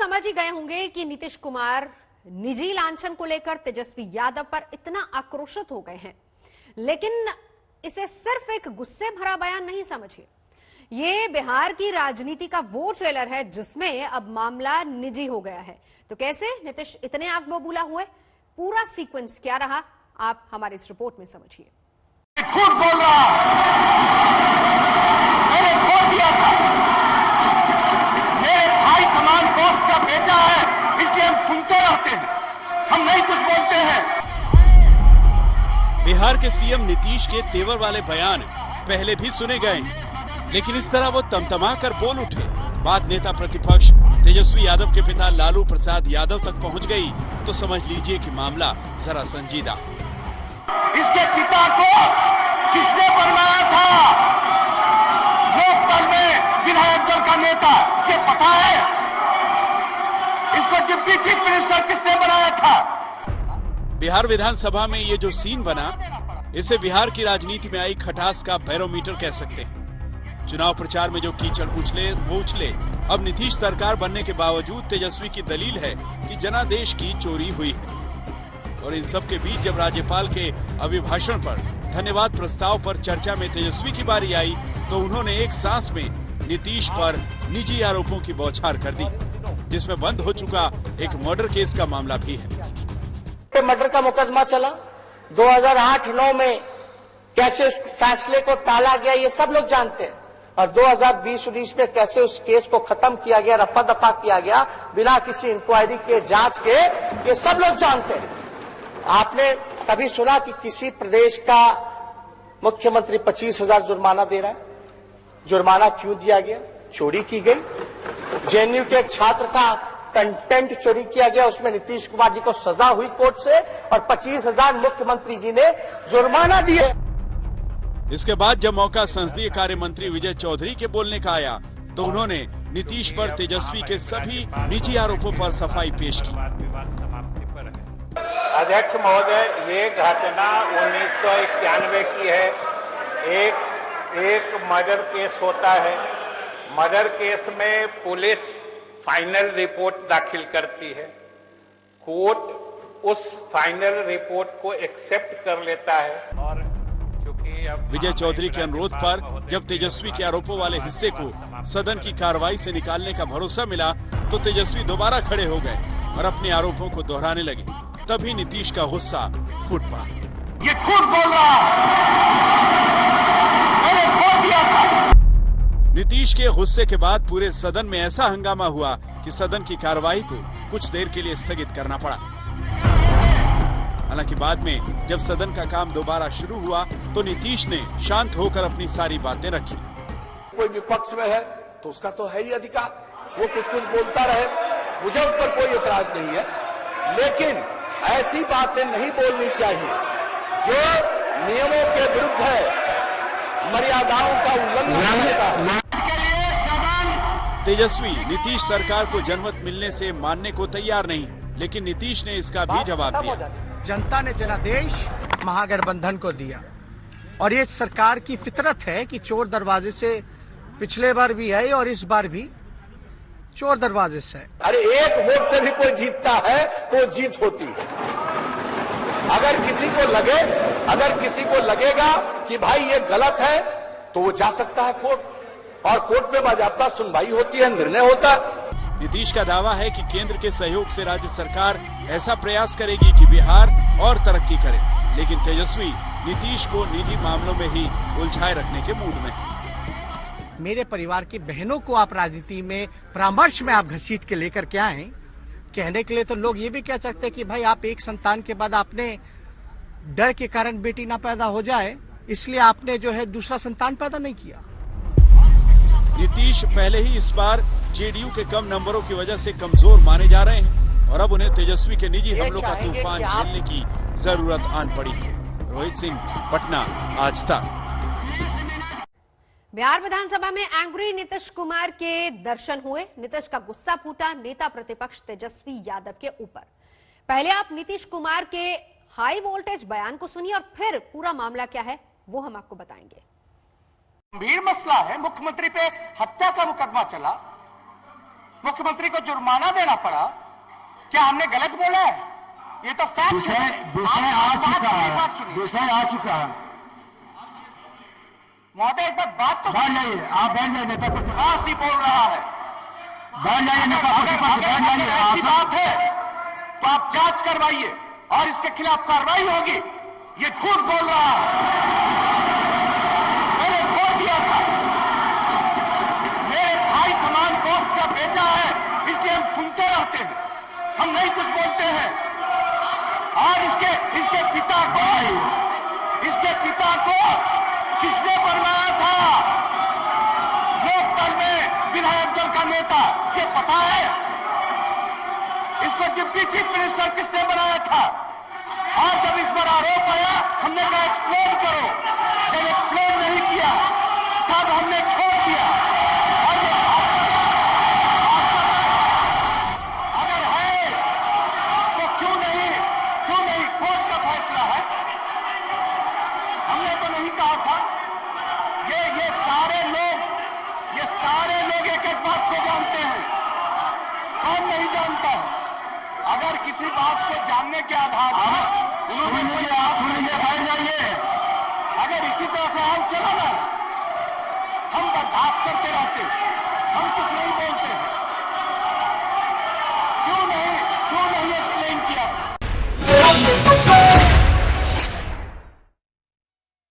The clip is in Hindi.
समझ ही गए होंगे कि नीतीश कुमार निजी लांछन को लेकर तेजस्वी यादव पर इतना आक्रोशित हो गए हैं, लेकिन इसे सिर्फ एक गुस्से भरा बयान नहीं समझिए। ये बिहार की राजनीति का वो ट्रेलर है जिसमें अब मामला निजी हो गया है। तो कैसे नीतीश इतने आग बबूला हुए, पूरा सीक्वेंस क्या रहा, आप हमारी इस रिपोर्ट में समझिए। झूठ बोल रहा मैंने छोड़ दिया था। मेरे भाई समान दोस्त का बेटा है, इसलिए हम सुनते रहते हैं, हम नहीं कुछ बोलते हैं। बिहार के सीएम नीतीश के तेवर वाले बयान पहले भी सुने गए हैं, लेकिन इस तरह वो तमतमा कर बोल उठे, बात नेता प्रतिपक्ष तेजस्वी यादव के पिता लालू प्रसाद यादव तक पहुंच गई, तो समझ लीजिए कि मामला जरा संजीदा। इसके पिता को किसने बनवाया था लोकपाल में विधायक दल का नेता, ये पता है? इसको डिप्टी चीफ मिनिस्टर किसने बनाया था? बिहार विधानसभा में ये जो सीन बना, इसे बिहार की राजनीति में आई खटास का बैरोमीटर कह सकते हैं। चुनाव प्रचार में जो कीचड़ उछले वो उछले। अब नीतीश सरकार बनने के बावजूद तेजस्वी की दलील है कि जनादेश की चोरी हुई है। और इन सब के बीच जब राज्यपाल के अभिभाषण पर धन्यवाद प्रस्ताव पर चर्चा में तेजस्वी की बारी आई, तो उन्होंने एक सांस में नीतीश पर निजी आरोपों की बौछार कर दी, जिसमें बंद हो चुका एक मर्डर केस का मामला भी है। मर्डर का मुकदमा चला 2008-9 में, कैसे उस फैसले को टाला गया ये सब लोग जानते हैं, और 2020-19 में कैसे उस केस को खत्म किया गया, रफा दफा किया गया बिना किसी इंक्वायरी के, जांच के, ये सब लोग जानते हैं। आपने कभी सुना कि किसी प्रदेश का मुख्यमंत्री 25,000 जुर्माना दे रहा है? जुर्माना क्यों दिया गया? चोरी की गई। जेएनयू के एक छात्र का कंटेंट चोरी किया गया, उसमें नीतीश कुमार जी को सजा हुई कोर्ट से, और 25,000 मुख्यमंत्री जी ने जुर्माना दिए। इसके बाद जब मौका संसदीय कार्य मंत्री विजय चौधरी के बोलने का आया, तो उन्होंने नीतीश पर तेजस्वी के सभी निजी आरोपों पर सफाई पेश की। अध्यक्ष महोदय, ये घटना 1991 की है। एक मर्डर केस होता है। मर्डर केस में पुलिस फाइनल रिपोर्ट दाखिल करती है, कोर्ट उस फाइनल रिपोर्ट को एक्सेप्ट कर लेता है। और विजय चौधरी के अनुरोध पर जब तेजस्वी के आरोपों वाले हिस्से को सदन की कार्रवाई से निकालने का भरोसा मिला, तो तेजस्वी दोबारा खड़े हो गए और अपने आरोपों को दोहराने लगे। तभी नीतीश का गुस्सा फूट पड़ा। ये झूठ बोल रहा मैंने छोड़ दिया था। नीतीश के गुस्से के बाद पूरे सदन में ऐसा हंगामा हुआ कि सदन की कार्रवाई को कुछ देर के लिए स्थगित करना पड़ा। हालांकि बाद में जब सदन का काम दोबारा शुरू हुआ, तो नीतीश ने शांत होकर अपनी सारी बातें रखी। कोई विपक्ष में है तो उसका तो है ही अधिकार, वो कुछ बोलता रहे, मुझे उस पर कोई एतराज नहीं है, लेकिन ऐसी बातें नहीं बोलनी चाहिए जो नियमों के विरुद्ध है, मर्यादाओं का उल्लंघन करता है। तेजस्वी नीतीश सरकार को जनमत मिलने से मानने को तैयार नहीं, लेकिन नीतीश ने इसका भी जवाब दिया। जनता ने जनादेश महागठबंधन को दिया, और ये सरकार की फितरत है कि चोर दरवाजे से, पिछले बार भी है और इस बार भी चोर दरवाजे से। अरे एक वोट से भी कोई जीतता है तो जीत होती है। अगर किसी को लगेगा कि भाई ये गलत है, तो वो जा सकता है कोर्ट, और कोर्ट में बाजाबता सुनवाई होती है, निर्णय होता है। नीतीश का दावा है कि केंद्र के सहयोग से राज्य सरकार ऐसा प्रयास करेगी कि बिहार और तरक्की करे, लेकिन तेजस्वी नीतीश को निजी मामलों में ही उलझाए रखने के मूड में है। मेरे परिवार की बहनों को आप राजनीति में परामर्श में आप घसीट के लेकर के आए, कहने के लिए तो लोग ये भी कह सकते हैं कि भाई आप एक संतान के बाद आपने डर के कारण बेटी ना पैदा हो जाए, इसलिए आपने जो है दूसरा संतान पैदा नहीं किया। नीतीश पहले ही इस बार जेडीयू के कम नंबरों की वजह से कमजोर माने जा रहे हैं, और अब उन्हें तेजस्वी के निजी हमलों का तूफान झेलने की जरूरत आन पड़ी है। रोहित सिंह, पटना, आज तक। बिहार विधानसभा में एंग्री नीतीश कुमार के दर्शन हुए। नीतीश का गुस्सा फूटा नेता प्रतिपक्ष तेजस्वी यादव के ऊपर। पहले आप नीतीश कुमार के हाई वोल्टेज बयान को सुनिए और फिर पूरा मामला क्या है वो हम आपको गंभीर मसला है। मुख्यमंत्री पे हत्या का मुकदमा चला, मुख्यमंत्री को जुर्माना देना पड़ा। क्या हमने गलत बोला है? ये तो फैक्ट विषय आ चुका है। महोदय एक बार बात तो बैठ जाइए, आप बैठ जाइए, नेता प्रतिपक्ष ही बोल रहा है। बैठ जाइए, नेता प्रतिपक्ष बैठ जाइए। ऐसी बात है तो आप जांच करवाइए और इसके खिलाफ कार्रवाई होगी। ये झूठ बोल रहा है। मैंने वोट दिया था, मेरे भाई समान दोस्त का बेटा है, इसलिए हम सुनते रहते हैं, हम नहीं कुछ बोलते हैं। और इसके पिता को किसने बनवाया था लोकदल में विधायक दल का नेता? ये पता है? इसको डिप्टी चीफ मिनिस्टर किसने बनाया था? और जब इस पर आरोप आया, हमने कहा एक्सप्लेन करो। जब एक्सप्लेन नहीं किया तब हमने छोड़ दिया। और ये अगर है तो क्यों नहीं कोर्ट का फैसला है। हमने तो नहीं कहा था। ये सारे लोग एक एक बात को जानते हैं। कौन नहीं जानता है? अगर किसी बात को जानने के आधार पर उन्होंने आप सुनिए, बैठ जाइए। अगर इसी तरह से हाल चला ना, हम बर्दाश्त करते रहते, हम कुछ नहीं